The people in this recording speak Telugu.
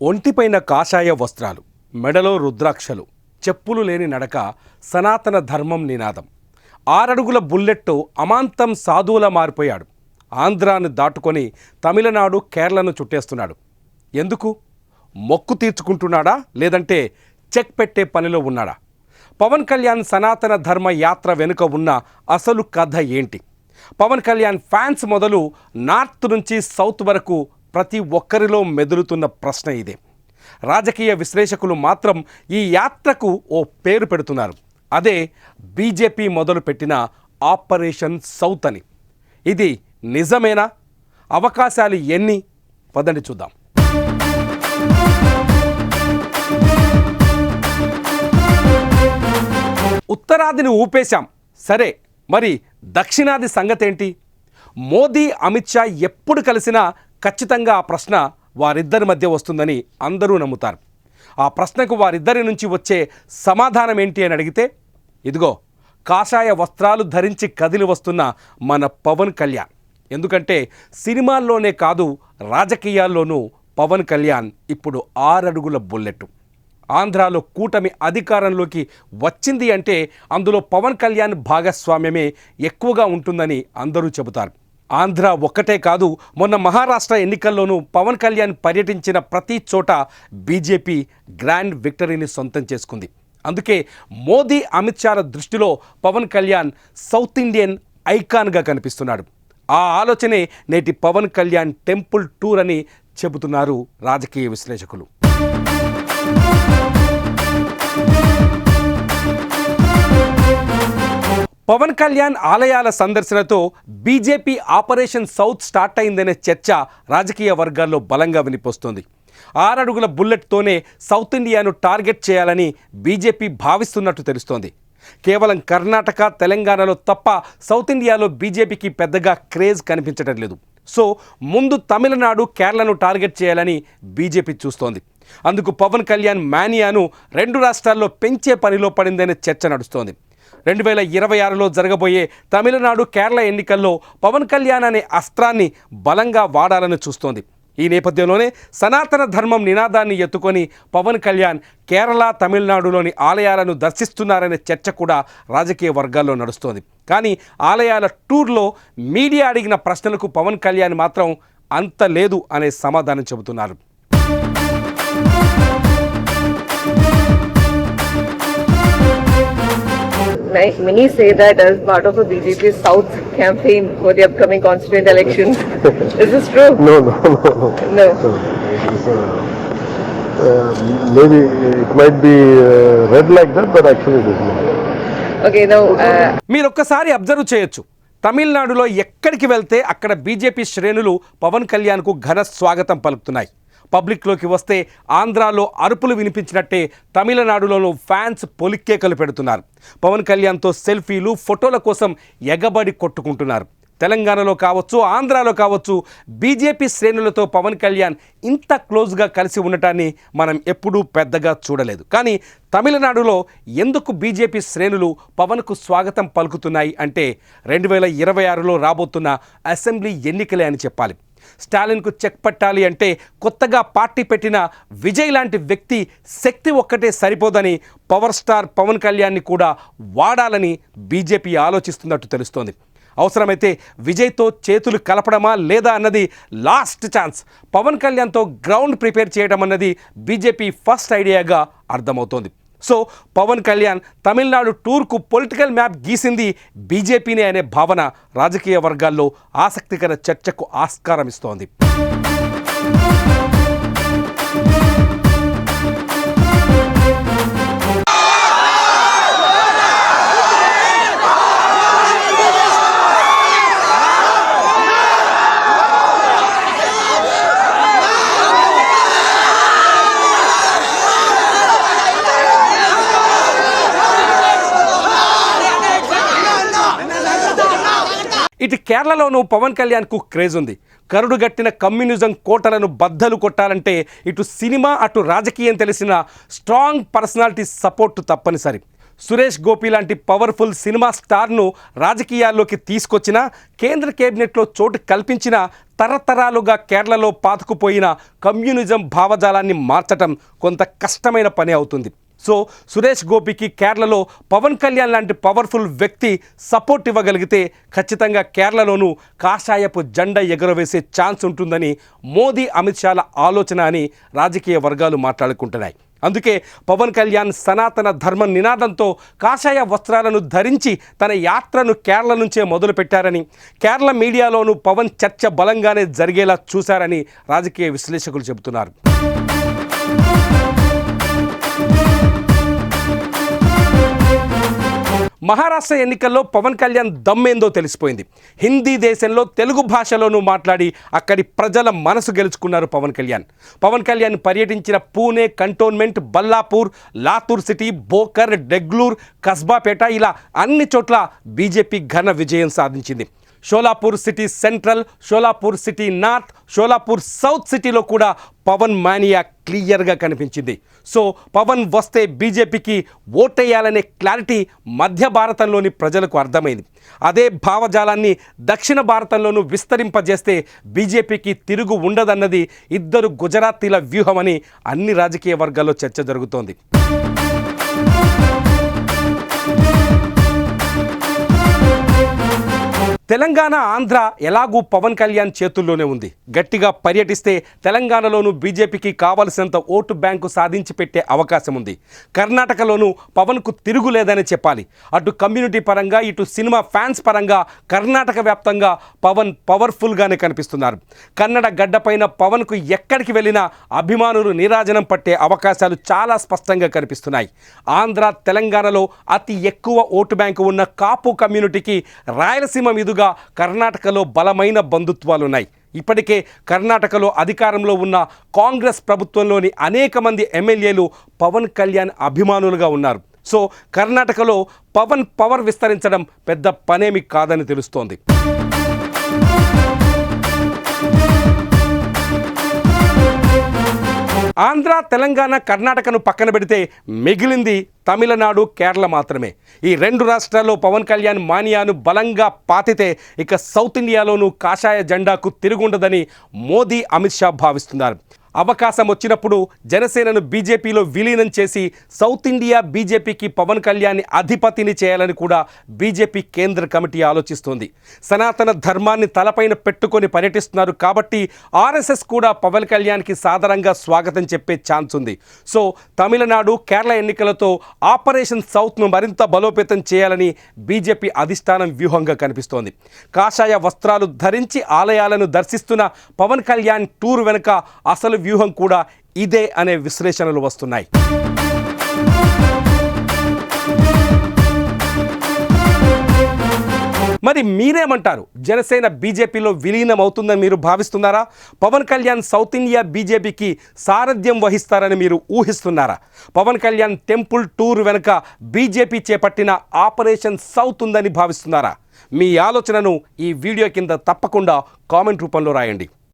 ఒంటిపైన కాషాయ వస్త్రాలు, మెడలో రుద్రాక్షలు, చెప్పులు లేని నడక, సనాతన ధర్మం నినాదం. 6 అడుగుల బుల్లెట్టు అమాంతం సాధువులా మారిపోయాడు. ఆంధ్రాను దాటుకొని తమిళనాడు, కేరళను చుట్టేస్తున్నాడు. ఎందుకు? మొక్కు తీర్చుకుంటున్నాడా, లేదంటే చెక్ పెట్టే పనిలో ఉన్నాడా? పవన్ కళ్యాణ్ సనాతన ధర్మ యాత్ర వెనుక ఉన్న అసలు కథ ఏంటి? పవన్ కళ్యాణ్ ఫ్యాన్స్ మొదలు నార్త్ నుంచి సౌత్ వరకు ప్రతి ఒక్కరిలో మెదులుతున్న ప్రశ్న ఇదే. రాజకీయ విశ్లేషకులు మాత్రం ఈ యాత్రకు ఓ పేరు పెడుతున్నారు. అదే బీజేపీ మొదలుపెట్టిన ఆపరేషన్ సౌత్ అని. ఇది నిజమేనా? అవకాశాలు ఎన్ని? పదండి చూద్దాం. ఉత్తరాదిని ఊపేశాం, సరే, మరి దక్షిణాది సంగతేంటి? మోదీ, అమిత్ షా ఎప్పుడు కలిసినా ఖచ్చితంగా ఆ ప్రశ్న వారిద్దరి మధ్య వస్తుందని అందరూ నమ్ముతారు. ఆ ప్రశ్నకు వారిద్దరి నుంచి వచ్చే సమాధానం ఏంటి అని అడిగితే, ఇదిగో కాషాయ వస్త్రాలు ధరించి కదిలి వస్తున్న మన పవన్ కళ్యాణ్. ఎందుకంటే సినిమాల్లోనే కాదు, రాజకీయాల్లోనూ పవన్ కళ్యాణ్ ఇప్పుడు 6 అడుగుల బుల్లెట్. ఆంధ్రాలో కూటమి అధికారంలోకి వచ్చింది అంటే అందులో పవన్ కళ్యాణ్ భాగస్వామ్యమే ఎక్కువగా ఉంటుందని అందరూ చెబుతారు. ఆంధ్ర ఒక్కటే కాదు, మొన్న మహారాష్ట్ర ఎన్నికల్లోనూ పవన్ కళ్యాణ్ పర్యటించిన ప్రతి చోట బీజేపీ గ్రాండ్ విక్టరీని సొంతం చేసుకుంది. అందుకే మోదీ, అమిత్ షాల దృష్టిలో పవన్ కళ్యాణ్ సౌత్ ఇండియన్ ఐకాన్గా కనిపిస్తున్నాడు. ఆ ఆలోచనే నేటి పవన్ కళ్యాణ్ టెంపుల్ టూర్ అని చెబుతున్నారు రాజకీయ విశ్లేషకులు. పవన్ కళ్యాణ్ ఆలయాల సందర్శనతో బీజేపీ ఆపరేషన్ సౌత్ స్టార్ట్ అయిందనే చర్చ రాజకీయ వర్గాల్లో బలంగా వినిపిస్తోంది. 6 అడుగుల బుల్లెట్తోనే సౌత్ ఇండియాను టార్గెట్ చేయాలని బీజేపీ భావిస్తున్నట్టు తెలుస్తోంది. కేవలం కర్ణాటక, తెలంగాణలో తప్ప సౌత్ ఇండియాలో బీజేపీకి పెద్దగా క్రేజ్ కనిపించడం లేదు. సో ముందు తమిళనాడు, కేరళను టార్గెట్ చేయాలని బీజేపీ చూస్తోంది. అందుకు పవన్ కళ్యాణ్ మానియాను 2 రాష్ట్రాల్లో పెంచే పనిలో పడిందనే చర్చ నడుస్తోంది. 2026లో జరగబోయే తమిళనాడు, కేరళ ఎన్నికల్లో పవన్ కళ్యాణ్ అనే అస్త్రాన్ని బలంగా వాడాలని చూస్తోంది. ఈ నేపథ్యంలోనే సనాతన ధర్మం నినాదాన్ని ఎత్తుకొని పవన్ కళ్యాణ్ కేరళ, తమిళనాడులోని ఆలయాలను దర్శిస్తున్నారనే చర్చ కూడా రాజకీయ వర్గాల్లో నడుస్తోంది. కానీ ఆలయాల టూర్లో మీడియా అడిగిన ప్రశ్నలకు పవన్ కళ్యాణ్ మాత్రం అంత లేదు అనే సమాధానం చెబుతున్నారు. Many say that as part of a BJP South campaign for the upcoming constituent elections. Is this true? No. Maybe it might be read like that, but actually it is not. Okay, now మీరు ఒక్కసారి అబ్జర్వ్ చేయొచ్చు. తమిళనాడులో ఎక్కడికి వెళ్తే అక్కడ బీజేపీ శ్రేణులు పవన్ కళ్యాణ్కు ఘన స్వాగతం పలుకుతున్నాయి. పబ్లిక్లోకి వస్తే ఆంధ్రాలో అరుపులు వినిపించినట్టే తమిళనాడులోనూ ఫ్యాన్స్ పొలిక్కేకలు పెడుతున్నారు. పవన్ కళ్యాణ్తో సెల్ఫీలు, ఫోటోల కోసం ఎగబడి కొట్టుకుంటున్నారు. తెలంగాణలో కావచ్చు, ఆంధ్రాలో కావచ్చు, బీజేపీ శ్రేణులతో పవన్ కళ్యాణ్ ఇంత క్లోజ్గా కలిసి ఉండటాన్ని మనం ఎప్పుడూ పెద్దగా చూడలేదు. కానీ తమిళనాడులో ఎందుకు బీజేపీ శ్రేణులు పవన్కు స్వాగతం పలుకుతున్నాయి అంటే 2026లో రాబోతున్న అసెంబ్లీ ఎన్నికలే అని చెప్పాలి. స్టాలిన్కు చెక్ పట్టాలి అంటే కొత్తగా పార్టీ పెట్టిన విజయ్ లాంటి వ్యక్తి శక్తి ఒక్కటే సరిపోదని పవర్ స్టార్ పవన్ కళ్యాణ్ని కూడా వాడాలని బీజేపీ ఆలోచిస్తున్నట్టు తెలుస్తోంది. అవసరమైతే విజయ్తో చేతులు కలపడమా లేదా అన్నది లాస్ట్ ఛాన్స్. పవన్ కళ్యాణ్తో గ్రౌండ్ ప్రిపేర్ చేయడం అన్నది బీజేపీ ఫస్ట్ ఐడియాగా అర్థమవుతోంది. సో పవన్ కళ్యాణ్ తమిళనాడు టూర్కు పొలిటికల్ మ్యాప్ గీసింది బీజేపీనే అనే భావన రాజకీయ వర్గాల్లో ఆసక్తికర చర్చకు ఆస్కారం ఇస్తోంది. ఇటు కేరళలోనూ పవన్ కళ్యాణ్కు క్రేజ్ ఉంది. కరుడుగట్టిన కమ్యూనిజం కోటలను బద్దలు కొట్టాలంటే ఇటు సినిమా, అటు రాజకీయం తెలిసిన స్ట్రాంగ్ పర్సనాలిటీ సపోర్టు తప్పనిసరి. సురేష్ గోపి లాంటి పవర్ఫుల్ సినిమా స్టార్ను రాజకీయాల్లోకి తీసుకొచ్చిన, కేంద్ర కేబినెట్లో చోటు కల్పించిన, తరతరాలుగా కేరళలో పాతుకుపోయిన కమ్యూనిజం భావజాలాన్ని మార్చటం కొంత కష్టమైన పని అవుతుంది. సో సురేష్ గోపికి కేరళలో పవన్ కళ్యాణ్ లాంటి పవర్ఫుల్ వ్యక్తి సపోర్ట్ ఇవ్వగలిగితే ఖచ్చితంగా కేరళలోనూ కాషాయపు జెండా ఎగురవేసే ఛాన్స్ ఉంటుందని మోదీ, అమిత్ షాల ఆలోచన అని రాజకీయ వర్గాలు మాట్లాడుకుంటున్నాయి. అందుకే పవన్ కళ్యాణ్ సనాతన ధర్మ నినాదంతో కాషాయ వస్త్రాలను ధరించి తన యాత్రను కేరళ నుంచే మొదలుపెట్టారని, కేరళ మీడియాలోనూ పవన్ చర్చ బలంగానే జరిగేలా చూశారని రాజకీయ విశ్లేషకులు చెబుతున్నారు. మహారాష్ట్ర ఎన్నికల్లో పవన్ కళ్యాణ్ దమ్మేందో తెలిసిపోయింది. హిందీ దేశంలో తెలుగు భాషలోనూ మాట్లాడి అక్కడి ప్రజల మనసు గెలుచుకున్నారు పవన్ కళ్యాణ్. పవన్ కళ్యాణ్ పర్యటించిన పూణే కంటోన్మెంట్, బల్లాపూర్, లాతూర్ సిటీ, బోకర్, డెగ్లూర్, కస్బాపేట ఇలా అన్ని చోట్ల బీజేపీ ఘన విజయం సాధించింది. Solapur city central, Solapur city north, Solapur south సిటీలో కూడా పవన్ మానియా క్లియర్గా కనిపించింది. సో పవన్ వస్తే బీజేపీకి ఓటేయాలనే క్లారిటీ మధ్య భారతంలోని ప్రజలకు అర్థమైంది. అదే భావజాలాన్ని దక్షిణ భారతంలోనూ విస్తరింపజేస్తే బీజేపీకి తిరుగు ఉండదన్నది ఇద్దరు గుజరాతీల వ్యూహమని అన్ని రాజకీయ వర్గాల్లో చర్చ జరుగుతోంది. తెలంగాణ, ఆంధ్ర ఎలాగూ పవన్ కళ్యాణ్ చేతుల్లోనే ఉంది. గట్టిగా పర్యటిస్తే తెలంగాణలోనూ బీజేపీకి కావలసినంత ఓటు బ్యాంకు సాధించి పెట్టే అవకాశం ఉంది. కర్ణాటకలోనూ పవన్కు తిరుగులేదని చెప్పాలి. అటు కమ్యూనిటీ పరంగా, ఇటు సినిమా ఫ్యాన్స్ పరంగా కర్ణాటక వ్యాప్తంగా పవన్ పవర్ఫుల్గానే కనిపిస్తున్నారు. కన్నడ గడ్డపైన పవన్కు ఎక్కడికి వెళ్ళినా అభిమానులు నీరాజనం పట్టే అవకాశాలు చాలా స్పష్టంగా కనిపిస్తున్నాయి. ఆంధ్ర, తెలంగాణలో అతి ఎక్కువ ఓటు బ్యాంకు ఉన్న కాపు కమ్యూనిటీకి రాయలసీమ మీదుగా కర్ణాటకలో బలమైన బంధుత్వాలున్నాయి. ఇప్పటికే కర్ణాటకలో అధికారంలో ఉన్న కాంగ్రెస్ ప్రభుత్వంలోని అనేక మంది ఎమ్మెల్యేలు పవన్ కళ్యాణ్ అభిమానులుగా ఉన్నారు. సో కర్ణాటకలో పవన్ పవర్ విస్తరించడం పెద్ద పనేమి కాదని తెలుస్తోంది. ఆంధ్ర, తెలంగాణ, కర్ణాటకను పక్కన పెడితే మిగిలింది తమిళనాడు, కేరళ మాత్రమే. ఈ రెండు రాష్ట్రాల్లో పవన్ కళ్యాణ్ మానియాను బలంగా పాతితే ఇక సౌత్ ఇండియాలోనూ కాషాయ జెండాకు తిరుగుండదని మోదీ, అమిత్ షా భావిస్తున్నారు. అవకాశం వచ్చినప్పుడు జనసేనను బీజేపీలో విలీనం చేసి సౌత్ ఇండియా బీజేపీకి పవన్ కళ్యాణ్ని అధిపతిని చేయాలని కూడా బీజేపీ కేంద్ర కమిటీ ఆలోచిస్తోంది. సనాతన ధర్మాన్ని తలపైన పెట్టుకొని పర్యటిస్తున్నారు కాబట్టి ఆర్ఎస్ఎస్ కూడా పవన్ కళ్యాణ్కి సాదరంగా స్వాగతం చెప్పే ఛాన్స్ ఉంది. సో తమిళనాడు, కేరళ ఎన్నికలతో ఆపరేషన్ సౌత్ను మరింత బలోపేతం చేయాలని బీజేపీ అధిష్టానం వ్యూహంగా కనిపిస్తోంది. కాషాయ వస్త్రాలు ధరించి ఆలయాలను దర్శిస్తున్న పవన్ కళ్యాణ్ టూర్ వెనుక అసలు వ్యూహం కూడా ఇదే అనే విశ్లేషణలు వస్తున్నాయి. మరి మీరేమంటారు? జనసేన బీజేపీలో విలీనం అవుతుందని మీరు భావిస్తున్నారా? పవన్ కళ్యాణ్ సౌత్ ఇండియా బీజేపీకి సారథ్యం వహిస్తారని మీరు ఊహిస్తున్నారా? పవన్ కళ్యాణ్ టెంపుల్ టూర్ వెనుక బీజేపీ చేపట్టిన ఆపరేషన్ సౌత్ ఉందని భావిస్తున్నారా? మీ ఆలోచనను ఈ వీడియో కింద తప్పకుండా కామెంట్ రూపంలో రాయండి.